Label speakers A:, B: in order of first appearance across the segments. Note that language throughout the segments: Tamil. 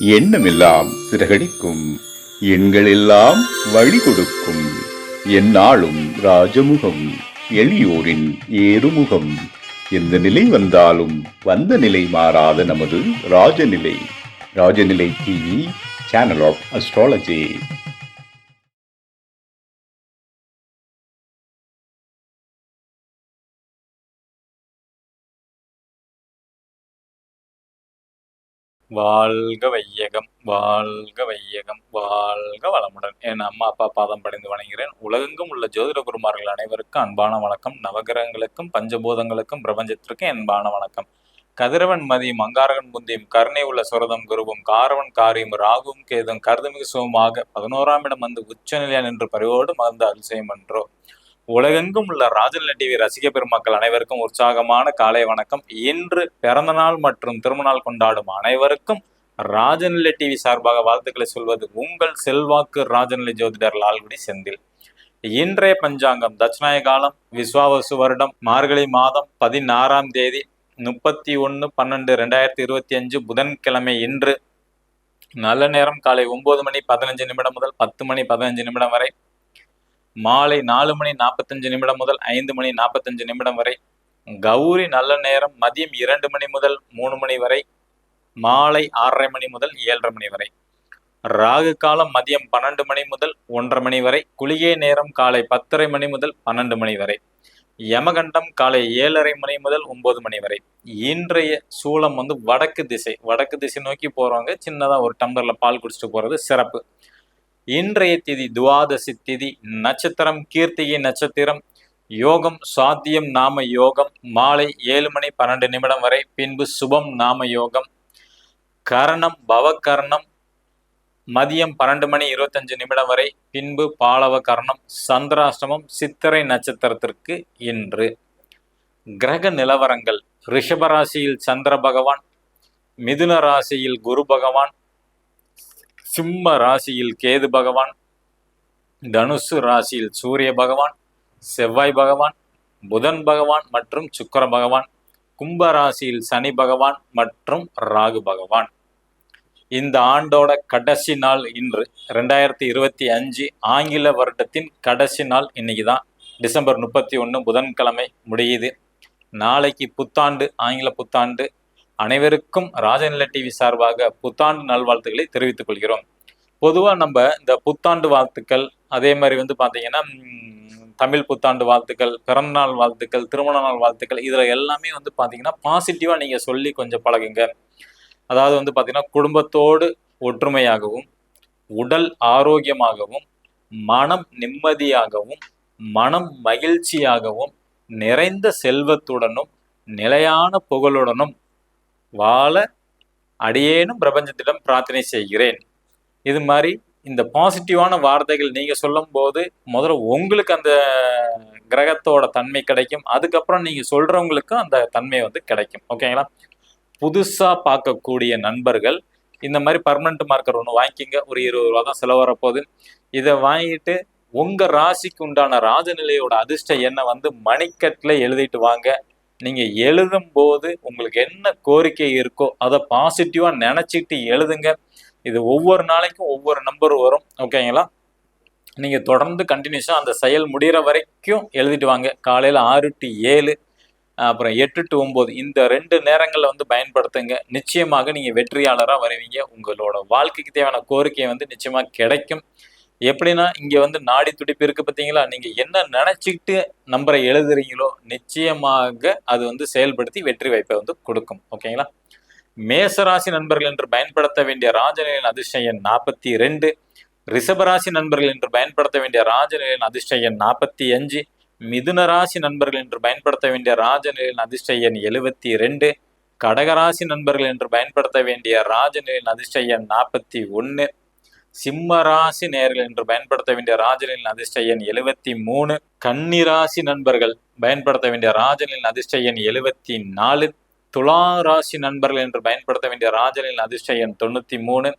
A: எண்ணமெல்லாம் சிறகடிக்கும், எண்களெல்லாம் வழி கொடுக்கும். எந்நாளும் ராஜமுகம், எளியோரின் ஏறுமுகம். எந்த நிலை வந்தாலும் வந்த நிலை மாறாத நமது Rajanilai. Rajanilai TV, channel of astrology.
B: வாழ்க வையகம், வாழ்க வையகம், வாழ்க வளமுடன். என் அம்மா அப்பா பாதம் படைந்து வணங்குகிறேன். உலகெங்கும் உள்ள ஜோதிட குருமார்கள் அனைவருக்கும் அன்பான வணக்கம். நவகிரகங்களுக்கும் பஞ்சபூதங்களுக்கும் பிரபஞ்சத்திற்கும் அன்பான வணக்கம். கதிரவன் மதியும் அங்காரகன் முந்தியும் கருணை உள்ள சுரதம் குருவும் காரவன் காரியும் ராகுவும் கேதும் கருதுமிகு சுகமாக 11ஆம் இடம் வந்து உச்சநிலையா நின்று பரிவோடு மறந்து அருள் செய்யும் என்றோ. உலகெங்கும் உள்ள ராஜநிலை டிவி ரசிக பெருமக்கள் அனைவருக்கும் உற்சாகமான காலை வணக்கம். இன்று பிறந்தநாள் மற்றும் திருமணநாள் கொண்டாடும் அனைவருக்கும் ராஜநிலை டிவி சார்பாக வாழ்த்துக்களை சொல்வது உங்கள் செல்வாக்கு ராஜநிலை ஜோதிடர் லால்குடி செந்தில். இன்றைய பஞ்சாங்கம் தட்சிணாய காலம் விஸ்வாவசு வருடம் மார்கழி மாதம் 16ஆம் தேதி 31/12/2025 புதன்கிழமை. இன்று நல்ல நேரம் காலை 9 மணி 15 நிமிடம் முதல் 10 மணி 15 நிமிடம் வரை, மாலை 4 மணி 45 நிமிடம் முதல் 5 மணி 45 நிமிடம் வரை, கௌரி நல்ல நேரம் மதியம் 2 மணி முதல் 3 மணி வரை, மாலை 6:30 மணி முதல் 7:30 மணி வரை, ராகு காலம் மதியம் 12 மணி முதல் 1:30 மணி வரை, குளிகை நேரம் காலை 10:30 மணி முதல் 12 மணி வரை, யமகண்டம் காலை 7:30 மணி முதல் 9 மணி வரை. இன்றைய சூலம் வடக்கு திசை நோக்கி போறவங்க சின்னதா ஒரு டம்ளர்ல பால் குடிச்சிட்டு போறது சிறப்பு. இன்றைய திதி துவாதசி திதி, நட்சத்திரம் கீர்த்திகை நட்சத்திரம், யோகம் சாத்தியம் நாம யோகம் மாலை 7 மணி 12 நிமிடம் வரை, பின்பு சுபம் நாம யோகம், கரணம் பவகரணம் மதியம் 12 மணி 25 நிமிடம் வரை, பின்பு பாலவ கரணம், சந்திராஷ்டமம் சித்திரை நட்சத்திரத்திற்கு. இன்று கிரக நிலவரங்கள்: ரிஷபராசியில் சந்திர பகவான், மிதுன ராசியில் குரு பகவான், சிம்ம ராசியில் கேது பகவான், தனுசு ராசியில் சூரிய பகவான், செவ்வாய் பகவான், புதன் பகவான் மற்றும் சுக்கிர பகவான், கும்ப ராசியில் சனி பகவான் மற்றும் ராகு பகவான். இந்த ஆண்டோட கடைசி நாள் இன்று 2025 ஆங்கில வருடத்தின் கடைசி நாள் இன்னைக்கு தான். டிசம்பர் 31 புதன்கிழமை முடியுது. நாளைக்கு புத்தாண்டு, ஆங்கில புத்தாண்டு. அனைவருக்கும் ராஜநிலை டிவி சார்பாக புத்தாண்டு நல்வாழ்த்துக்களை தெரிவித்துக் கொள்கிறோம். பொதுவாக நம்ம இந்த புத்தாண்டு வாழ்த்துக்கள், அதே மாதிரி பார்த்தீங்கன்னா தமிழ் புத்தாண்டு வாழ்த்துக்கள், பிறந்தநாள் வாழ்த்துக்கள், திருமண நாள் வாழ்த்துக்கள், இதில் எல்லாமே பார்த்தீங்கன்னா பாசிட்டிவாக நீங்கள் சொல்லி கொஞ்சம் பழகுங்க. அதாவது பார்த்தீங்கன்னா குடும்பத்தோடு ஒற்றுமையாகவும், உடல் ஆரோக்கியமாகவும், மனம் நிம்மதியாகவும், மனம் மகிழ்ச்சியாகவும், நிறைந்த செல்வத்துடனும் நிலையான புகழுடனும் வாழ அடியேனும் பிரபஞ்சத்திடம் பிரார்த்தனை செய்கிறேன். இது மாதிரி இந்த பாசிட்டிவான வார்த்தைகள் நீங்க சொல்லும் போது முதல்ல உங்களுக்கு அந்த கிரகத்தோட தன்மை கிடைக்கும். அதுக்கப்புறம் நீங்க சொல்றவங்களுக்கு அந்த தன்மை கிடைக்கும். ஓகேங்களா? புதுசா பார்க்கக்கூடிய நண்பர்கள் இந்த மாதிரி பர்மனன்ட் மார்க்கர் ஒன்று வாங்கிக்கிங்க. ஒரு 20 ரூபா தான் செலவு வரப்போகுது. இதை வாங்கிட்டு உங்க ராசிக்கு உண்டான ராஜநிலையோட அதிர்ஷ்ட எண்ணை மணிக்கட்டில் எழுதிட்டு வாங்க. நீங்க எழுதும் போது உங்களுக்கு என்ன கோரிக்கை இருக்கோ அதை பாசிட்டிவா நினைச்சிட்டு எழுதுங்க. இது ஒவ்வொரு நாளைக்கும் ஒவ்வொரு நம்பர் வரும். ஓகேங்களா? நீங்க தொடர்ந்து கண்டினியூஸா அந்த செயல் முடிகிற வரைக்கும் எழுதிட்டு வாங்க. காலையில 6 to 7, அப்புறம் 8 to 9 இந்த 2 நேரங்கள்ல பயன்படுத்துங்க. நிச்சயமாக நீங்க வெற்றியாளராக வருவீங்க. உங்களோட வாழ்க்கைக்கு தேவையான கோரிக்கை நிச்சயமா கிடைக்கும். எப்படின்னா இங்க நாடி துடிப்பு இருக்கு பார்த்தீங்களா? நீங்க என்ன நினைச்சுக்கிட்டு நம்பரை எழுதுறீங்களோ நிச்சயமாக அது செயல்படுத்தி வெற்றி வாய்ப்பை கொடுக்கும். ஓகேங்களா? மேசராசி நண்பர்கள் என்று பயன்படுத்த வேண்டிய ராஜநிலையின் அதிர்ஷ்ட எண் 42. ரிஷபராசி நண்பர்கள் என்று பயன்படுத்த வேண்டிய ராஜநிலையின் அதிர்ஷ்ட எண் 45. மிதுன ராசி நண்பர்கள் என்று பயன்படுத்த வேண்டிய ராஜநிலையின் அதிர்ஷ்ட எண் 72. கடகராசி நண்பர்கள் என்று பயன்படுத்த வேண்டிய ராஜநிலையின் அதிர்ஷ்ட எண் 41. சிம்ம ராசி நேயர்கள் என்று பயன்படுத்த வேண்டிய ராஜநிலையின் அதிர்ஷ்ட எண் 73. கன்னிராசி நண்பர்கள் பயன்படுத்த வேண்டிய ராஜநிலையின் அதிர்ஷ்ட எண் 74. துலா ராசி நண்பர்கள் என்று பயன்படுத்த வேண்டிய ராஜநிலையின் அதிர்ஷ்ட எண் 93.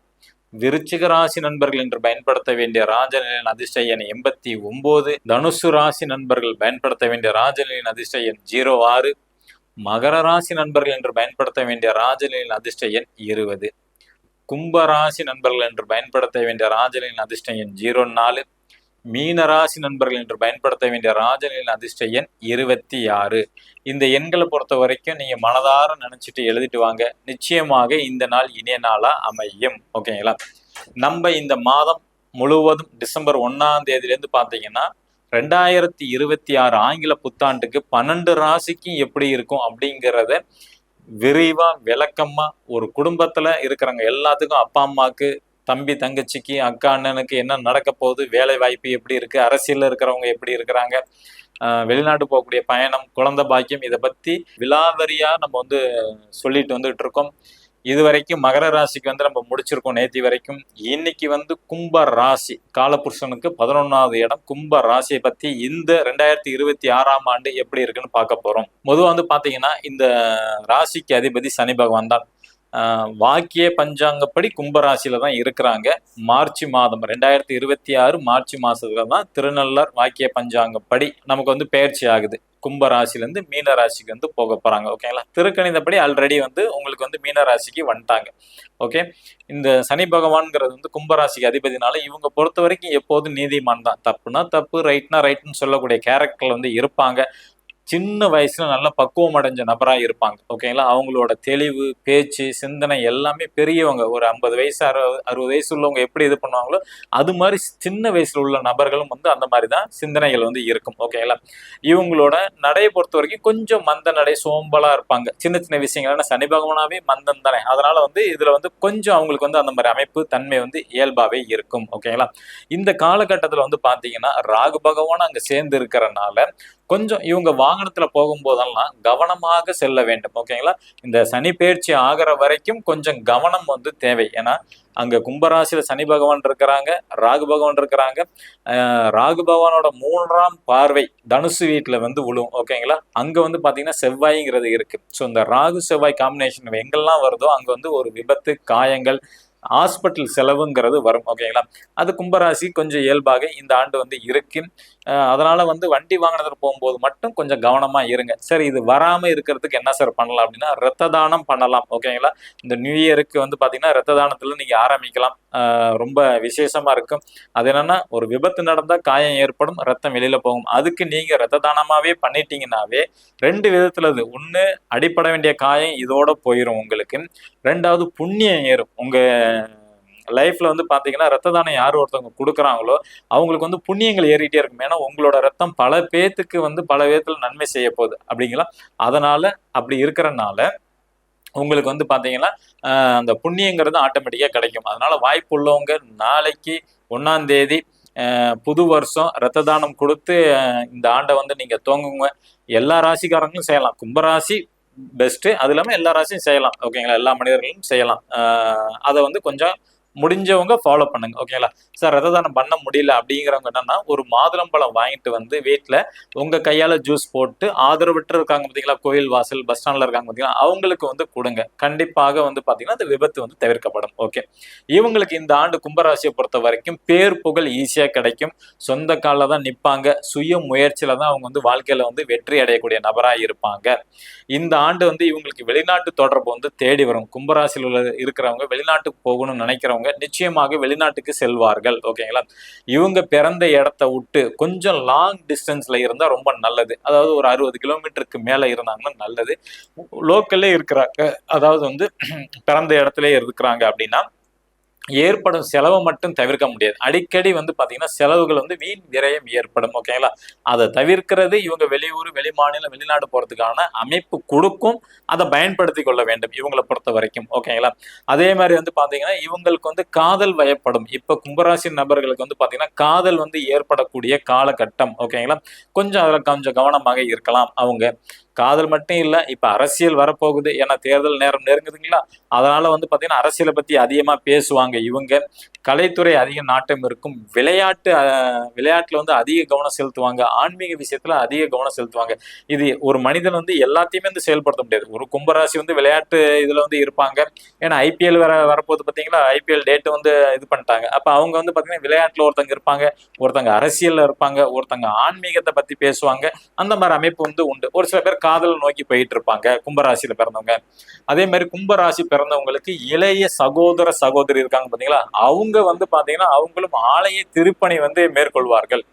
B: விருச்சிக ராசி நண்பர்கள் என்று பயன்படுத்த வேண்டிய ராஜநிலையின் அதிர்ஷ்ட எண் 89. தனுசு ராசி நண்பர்கள் பயன்படுத்த வேண்டிய ராஜநிலையின் அதிர்ஷ்ட எண் 06. மகர ராசி நண்பர்கள் என்று பயன்படுத்த வேண்டிய ராஜநிலையின் அதிர்ஷ்ட எண் 20. கும்பராசி நண்பர்கள் என்று பயன்படுத்த வேண்டிய ராஜனின் அதிர்ஷ்ட எண் 04. மீனராசி நண்பர்கள் என்று பயன்படுத்த வேண்டிய ராஜனின் அதிர்ஷ்ட எண் 26. இந்த எண்களை பொறுத்த வரைக்கும் நீங்க மனதார நினைச்சிட்டு எழுதிட்டு வாங்க. நிச்சயமாக இந்த நாள் இனிய நாளா அமையும். ஓகேங்களா? நம்ம இந்த மாதம் முழுவதும் டிசம்பர் 1ஆம் தேதியிலேருந்து பார்த்தீங்கன்னா 2026 ஆங்கில புத்தாண்டுக்கு 12 ராசிக்கும் எப்படி இருக்கும் அப்படிங்கிறத விரிவா விளக்கமா ஒரு குடும்பத்துல இருக்கிறவங்க எல்லாத்துக்கும், அப்பா அம்மாக்கு, தம்பி தங்கச்சிக்கு, அக்கா அண்ணனுக்கு என்ன நடக்க போகுது, வேலை வாய்ப்பு எப்படி இருக்கு, அரசியல்ல இருக்கிறவங்க எப்படி இருக்கிறாங்க, வெளிநாட்டு போகக்கூடிய பயணம், குழந்தை பாக்கியம், இதை பத்தி விலாவரியா நம்ம வந்து சொல்லிட்டு வந்துட்டு இருக்கோம். இது வரைக்கும் மகர ராசிக்கு வந்து நம்ம முடிச்சிருக்கோம் நேத்தி வரைக்கும். இன்னைக்கு வந்து கும்ப ராசி, காலபுருஷனுக்கு 11வது இடம் கும்ப ராசியை பத்தி இந்த 2026ஆம் ஆண்டு எப்படி இருக்குன்னு பார்க்க போறோம். பொதுவாக வந்து பாத்தீங்கன்னா இந்த ராசிக்கு அதிபதி சனி பகவான் தான். வாக்கிய பஞ்சாங்கப்படி கும்பராசியில தான் இருக்கிறாங்க. மார்ச் மாதம் 2026 மார்ச் மாசத்துல தான் திருநள்ளார் வாக்கிய பஞ்சாங்கப்படி நமக்கு வந்து பயிற்சி ஆகுது. கும்பராசிலேருந்து மீன ராசிக்கு வந்து போக போறாங்க. ஓகேங்களா? திருக்கணிதப்படி ஆல்ரெடி வந்து உங்களுக்கு வந்து மீன ராசிக்கு வந்துட்டாங்க. ஓகே, இந்த சனி பகவான்ங்கிறது வந்து கும்பராசிக்கு அதிபதினால இவங்க பொறுத்த வரைக்கும் எப்போதும் நீதிமான் தான். தப்புனா தப்பு, ரைட்னா ரைட்னு சொல்லக்கூடிய கேரக்டர்ல வந்து இருப்பாங்க. சின்ன வயசுல நல்ல பக்குவம் அடைஞ்ச நபராக இருப்பாங்க. ஓகேங்களா? அவங்களோட தெளிவு, பேச்சு, சிந்தனை எல்லாமே பெரியவங்க, ஒரு 50 வயசு 60 வயசு உள்ளவங்க எப்படி இது பண்ணுவாங்களோ அது மாதிரி சின்ன வயசுல உள்ள நபர்களும் வந்து அந்த மாதிரி தான் சிந்தனைகள் வந்து இருக்கும். ஓகேங்களா? இவங்களோட நடையை பொறுத்த வரைக்கும் கொஞ்சம் மந்த நடை, சோம்பலா இருப்பாங்க. சின்ன சின்ன விஷயங்கள், சனி பகவானாவே மந்தம் தானே, அதனால வந்து இதுல வந்து கொஞ்சம் அவங்களுக்கு வந்து அந்த மாதிரி அமைப்பு தன்மை வந்து இயல்பாவே இருக்கும். ஓகேங்களா? இந்த காலகட்டத்துல வந்து பாத்தீங்கன்னா ராகு பகவான் அங்க சேர்ந்து இருக்கிறனால கொஞ்சம் இவங்க வாகனத்துல போகும்போதெல்லாம் கவனமாக செல்ல வேண்டும். ஓகேங்களா? இந்த சனி பயிற்சி ஆகிற வரைக்கும் கொஞ்சம் கவனம் வந்து தேவை. ஏன்னா அங்க கும்பராசியில சனி பகவான் இருக்கிறாங்க, ராகு பகவான் இருக்கிறாங்க. ராகு பகவானோட 3ஆம் பார்வை தனுசு வீட்டுல வந்து விழும். ஓகேங்களா? அங்க வந்து பாத்தீங்கன்னா செவ்வாய்ங்கிறது இருக்கு. ஸோ இந்த ராகு செவ்வாய் காம்பினேஷன் எங்கெல்லாம் வருதோ அங்க வந்து ஒரு விபத்து, காயங்கள், ஹாஸ்பிட்டல் செலவுங்கிறது வரும். ஓகேங்களா? அது கும்பராசி கொஞ்சம் இயல்பாக இந்த ஆண்டு வந்து இருக்கு. அதனால வந்து வண்டி வாகனத்துல போகும்போது மட்டும் கொஞ்சம் கவனமா இருங்க. சரி, இது வராம இருக்கிறதுக்கு என்ன சார் பண்ணலாம் அப்படின்னா ரத்த தானம் பண்ணலாம். ஓகேங்களா? இந்த நியூ இயருக்கு வந்து பாத்தீங்கன்னா ரத்த தானத்துல நீங்க ஆரம்பிக்கலாம். ரொம்ப விசேஷமா இருக்கும். அது என்னன்னா ஒரு விபத்து நடந்தா காயம் ஏற்படும், ரத்தம் வெளியில போகும். அதுக்கு நீங்க ரத்த தானமாவே பண்ணிட்டீங்கன்னாவே 2 விதத்துல இது. ஒண்ணு, அடிப்பட வேண்டிய காயம் இதோட போயிடும் உங்களுக்கு. 2வது, புண்ணியம் ஏறும். உங்க லைஃப்ல வந்து பாத்தீங்கன்னா ரத்த தானம் யார் ஒருத்தவங்க கொடுக்குறாங்களோ அவங்களுக்கு வந்து புண்ணியங்கள் ஏறிட்டே இருக்கும். ஏன்னா உங்களோட ரத்தம் பல பேத்துக்கு வந்து பல விதத்துல நன்மை செய்ய போகுது அப்படிங்களா. அதனால அப்படி இருக்கிறனால உங்களுக்கு வந்து பாத்தீங்கன்னா அந்த புண்ணியங்கிறது ஆட்டோமேட்டிக்கா கிடைக்கும். அதனால வாய்ப்பு உள்ளவங்க நாளைக்கு 1ஆம் தேதி புது வருஷம் ரத்த தானம் கொடுத்து இந்த ஆண்டை வந்து நீங்க துவங்குங்க. எல்லா ராசிக்காரங்களும் செய்யலாம். கும்பராசி பெஸ்ட், அது இல்லாம எல்லா ராசியும் செய்யலாம். ஓகேங்களா? எல்லா மனிதர்களும் செய்யலாம். அதை வந்து கொஞ்சம் முடிஞ்சவங்க ஃபாலோ பண்ணுங்க. ஓகேங்களா? சார் ரத்த தானம் பண்ண முடியல அப்படிங்கிறவங்க என்னன்னா ஒரு மாதுளம்பழம் வாங்கிட்டு வந்து வீட்டுல உங்க கையால ஜூஸ் போட்டு ஆதரவற்று இருக்காங்க பாத்தீங்களா, கோயில் வாசல், பஸ் ஸ்டாண்ட்ல இருக்காங்க பாத்தீங்களா, அவங்களுக்கு வந்து கொடுங்க. கண்டிப்பாக வந்து பாத்தீங்கன்னா அந்த விபத்து வந்து தவிர்க்கப்படும். ஓகே, இவங்களுக்கு இந்த ஆண்டு கும்பராசியை பொறுத்த வரைக்கும் பேர் புகழ் ஈஸியா கிடைக்கும். சொந்த காலில் தான் நிற்பாங்க. சுய முயற்சியில தான் அவங்க வந்து வாழ்க்கையில வந்து வெற்றி அடையக்கூடிய நபராக இருப்பாங்க. இந்த ஆண்டு வந்து இவங்களுக்கு வெளிநாட்டு தொடர்பு வந்து தேடி வரும். கும்பராசியில் உள்ள இருக்கிறவங்க வெளிநாட்டுக்கு போகணும்னு நினைக்கிறவங்க நிச்சயமாக வெளிநாட்டுக்கு செல்வார்கள். ஓகேங்களா? இவங்க பிறந்த இடத்த விட்டு கொஞ்சம் லாங் டிஸ்டன்ஸ்ல இருந்தா ரொம்ப நல்லது. அதாவது ஒரு 60 கிலோமீட்டருக்கு மேல இருந்தாங்கன்னா நல்லது. லோக்கல்லே இருக்கிறாங்க, அதாவது வந்து பிறந்த இடத்துல இருக்கிறாங்க அப்படின்னா ஏற்படும் செலவை மட்டும் தவிர்க்க முடியாது. அடிக்கடி வந்து பாத்தீங்கன்னா செலவுகள் வந்து வீண் விரயம் ஏற்படும். ஓகேங்களா? அதை தவிர்க்கிறது இவங்க வெளியூர், வெளி மாநிலம், வெளிநாடு போறதுக்கான அமைப்பு கொடுக்கும். அதை பயன்படுத்தி கொள்ள வேண்டும் இவங்களை பொறுத்த வரைக்கும். ஓகேங்களா? அதே மாதிரி வந்து பாத்தீங்கன்னா இவங்களுக்கு வந்து காதல் வயப்படும். இப்ப கும்பராசி நபர்களுக்கு வந்து பாத்தீங்கன்னா காதல் வந்து ஏற்படக்கூடிய காலகட்டம். ஓகேங்களா? கொஞ்சம் அதுல கொஞ்சம் கவனமாக இருக்கலாம். அவங்க காதல் மட்டும் இல்ல, இப்ப அரசியல் வரப்போகுது. ஏன்னா தேர்தல் நேரம் நெருங்குதுங்களா, அதனால வந்து பாத்தீங்கன்னா அரசியலை பத்தி அதிகமா பேசுவாங்க இவங்க. கலைத்துறை அதிக நாட்டம் இருக்கும். விளையாட்டுல வந்து அதிக கவனம் செலுத்துவாங்க. ஆன்மீக விஷயத்துல அதிக கவனம் செலுத்துவாங்க. இது ஒரு மனிதன் வந்து எல்லாத்தையுமே வந்து செயல்படுத்த முடியாது. ஒரு கும்பராசி வந்து விளையாட்டு இதுல வந்து இருப்பாங்க. ஏன்னா ஐபிஎல் வரப்போது பாத்தீங்கன்னா, ஐபிஎல் டேட் வந்து இது பண்ணிட்டாங்க. அப்ப அவங்க வந்து பாத்தீங்கன்னா விளையாட்டுல ஒருத்தங்க இருப்பாங்க, ஒருத்தங்க அரசியல்ல இருப்பாங்க, ஒருத்தங்க ஆன்மீகத்தை பத்தி பேசுவாங்க. அந்த மாதிரி அமைப்பு வந்து உண்டு. ஒரு சில பேர் காதல் நோக்கி போயிட்டு இருப்பாங்க கும்பராசியில பிறந்தவங்க. அதே மாதிரி கும்பராசி பிறந்தவங்களுக்கு இளைய சகோதர சகோதரி இருக்காங்க பாத்தீங்களா, அவங்க வந்து பாத்தீங்கன்னா அவங்களும் ஆலய திருப்பணி வந்து மேற்கொள்வார்கள்.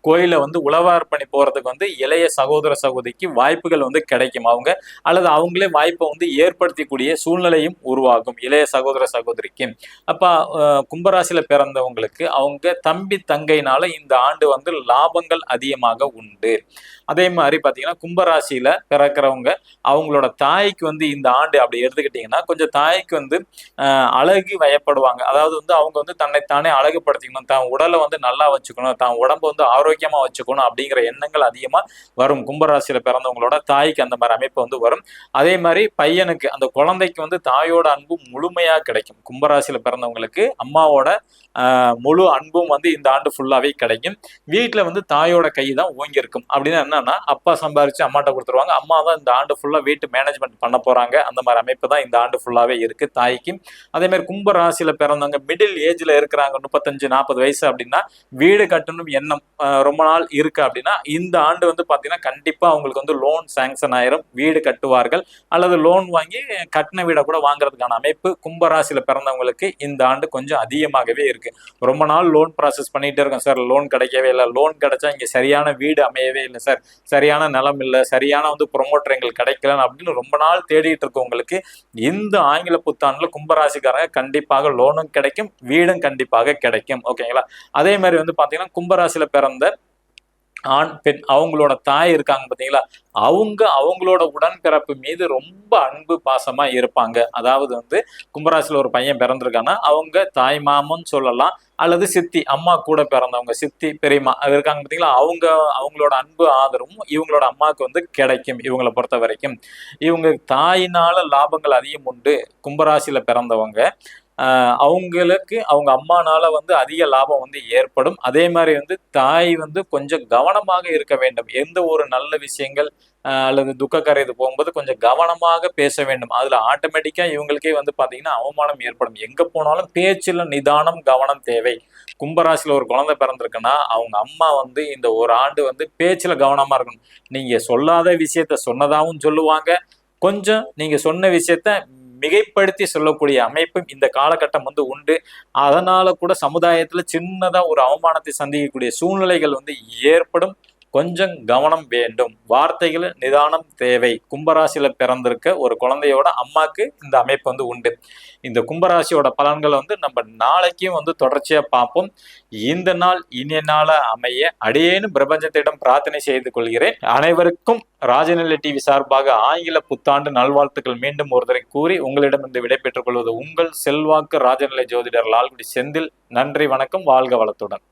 B: கோயில வந்து உழவார்ப்பணி போறதுக்கு வந்து இளைய சகோதர சகோதரிக்கு வாய்ப்புகள் வந்து கிடைக்கும். அவங்க அல்லது அவங்களே வாய்ப்பை வந்து ஏற்படுத்தக்கூடிய சூழ்நிலையும் உருவாகும் இளைய சகோதர சகோதரிக்கு. அப்ப கும்பராசியில பிறந்தவங்களுக்கு அவங்க தம்பி தங்கைனால இந்த ஆண்டு வந்து லாபங்கள் அதிகமாக உண்டு. அதே மாதிரி பாத்தீங்கன்னா கும்பராசியில பிறக்கிறவங்க அவங்களோட தாய்க்கு வந்து இந்த ஆண்டு அப்படி எடுத்துக்கிட்டீங்கன்னா கொஞ்சம் தாய்க்கு வந்து அழகு வயப்படுவாங்க. அதாவது வந்து அவங்க வந்து தன்னைத்தானே அழகுபடுத்திக்கணும், தான் உடலை வந்து நல்லா வச்சுக்கணும், தான் உடம்பு வந்து ஆரோக்கியமா வச்சுக்கணும் அப்படிங்கிற எண்ணங்கள் அதிகமா வரும். கும்பராசியில பிறந்தவங்களோட தாய்க்கு அந்த மாதிரி அமைப்பு வந்து வரும். அதே மாதிரி பையனுக்கு அந்த குழந்தைக்கு வந்து தாயோட அன்பு முழுமையா கிடைக்கும். கும்பராசியில பிறந்தவங்களுக்கு அம்மாவோட முழு அன்பும் வந்து இந்த ஆண்டு ஃபுல்லாவே கிடைக்கும். வீட்டுல வந்து தாயோட கை தான் ஓங்கி இருக்கும். அப்படின்னு என்னன்னா அப்பா சம்பாரிச்சு அம்மாட்ட கொடுத்துருவாங்க, அம்மா தான் இந்த ஆண்டு ஃபுல்லா வீட்டு மேனேஜ்மெண்ட் பண்ண போறாங்க. அந்த மாதிரி அமைப்பு தான் இந்த ஆண்டு ஃபுல்லாவே இருக்கு தாய்க்கு. அதே மாதிரி கும்ப ராசியில பிறந்தவங்க மிடில் ஏஜ்ல இருக்கிறாங்க, 35-40 வயசு அப்படின்னா, வீடு கட்டணும் எண்ணம் ரொம்ப நாள் இருக்கு அப்படின்னா இந்த ஆண்டு வந்து பாத்தீங்கன்னா கண்டிப்பா அவங்களுக்கு வந்து லோன் சாங்ஷன் ஆயிரும், வீடு கட்டுவார்கள். அல்லது லோன் வாங்கி கட்டின வீடை கூட வாங்குறதுக்கான அமைப்பு கும்பராசியில பிறந்தவங்களுக்கு இந்த ஆண்டு கொஞ்சம் அதிகமாகவே இருக்கு. ரொம்ப நாள் லோன் ப்ராசஸ் பண்ணிட்டே இருக்கோம் சார், லோன் கிடைக்கவே இல்லை, லோன் கிடைச்சா இங்க சரியான வீடு அமையவே இல்லை சார், சரியான நிலம் இல்லை, சரியான வந்து ப்ரொமோட்டர் எங்களுக்கு கிடைக்கல அப்படின்னு ரொம்ப நாள் தேடிட்டு இருக்கவங்களுக்கு இந்த ஆங்கில புத்தாண்டுல கும்பராசிக்காரங்க கண்டிப்பாக லோனும் கிடைக்கும், வீடும் கண்டிப்பாக கிடைக்கும். ஓகேங்களா. அதே மாதிரி வந்து பாத்தீங்கன்னா கும்பராசியில பிறந்த ஆண் பெண் அவங்களோட தாய் இருக்காங்க பாத்தீங்களா, அவங்களோட உடன்பிறப்பு மீது ரொம்ப அன்பு பாசமா இருப்பாங்க. அதாவது வந்து கும்பராசில ஒரு பையன் பிறந்திருக்காங்கன்னா அவங்க தாய் மாமன் சொல்லலாம், அல்லது சித்தி அம்மா கூட பிறந்தவங்க சித்தி பெரியம்மா இருக்காங்க பாத்தீங்களா, அவங்களோட அன்பு ஆதரவும் இவங்களோட அம்மாவுக்கு வந்து கிடைக்கும். இவங்களை பொறுத்த வரைக்கும் இவங்க தாயினால லாபங்கள் அதிகம் உண்டு. கும்பராசியில பிறந்தவங்க அவங்களுக்கு அவங்க அம்மானால வந்து அதிக லாபம் வந்து ஏற்படும். அதே மாதிரி வந்து தாய் வந்து கொஞ்சம் கவனமாக இருக்க வேண்டும். எந்த ஒரு நல்ல விஷயங்கள் அல்லது துக்கக்கரை இது போகும்போது கொஞ்சம் கவனமாக பேச வேண்டும். அதுல ஆட்டோமேட்டிக்கா இவங்களுக்கே வந்து பாத்தீங்கன்னா அவமானம் ஏற்படும். எங்க போனாலும் பேச்சுல நிதானம் கவனம் தேவை. கும்பராசியில ஒரு குழந்தை பிறந்திருக்குன்னா அவங்க அம்மா வந்து இந்த ஒரு ஆண்டு வந்து பேச்சுல கவனமா இருக்கணும். நீங்க சொல்லாத விஷயத்த சொன்னதாகவும் சொல்லுவாங்க, கொஞ்சம் நீங்க சொன்ன விஷயத்த மிகைப்படுத்தி சொல்லக்கூடிய அமைப்பும் இந்த காலகட்டம் வந்து உண்டு. அதனால கூட சமுதாயத்துல சின்னதா ஒரு அவமானத்தை சந்திக்கக்கூடிய சூழ்நிலைகள் வந்து ஏற்படும். கொஞ்சம் கவனம் வேண்டும், வார்த்தைகள் நிதானம் தேவை. கும்பராசியில பிறந்திருக்க ஒரு குழந்தையோட அம்மாக்கு இந்த அமைப்பு வந்து உண்டு. இந்த கும்பராசியோட பலன்களை வந்து நம்ம நாளைக்கும் வந்து தொடர்ச்சியா பார்ப்போம். இந்த நாள் இனிய நாள அமைய அடியேனும் பிரபஞ்சத்திடம் பிரார்த்தனை செய்து கொள்கிறேன். அனைவருக்கும் ராஜநிலை டிவி சார்பாக ஆங்கில புத்தாண்டு நல்வாழ்த்துக்கள் மீண்டும் ஒருத்தரை கூறி உங்களிடமிருந்து விடைபெற்றுக் கொள்வது உங்கள் செல்வாக்கு ராஜநிலை ஜோதிடர் லால்குடி செந்தில். நன்றி, வணக்கம், வாழ்க வளத்துடன்.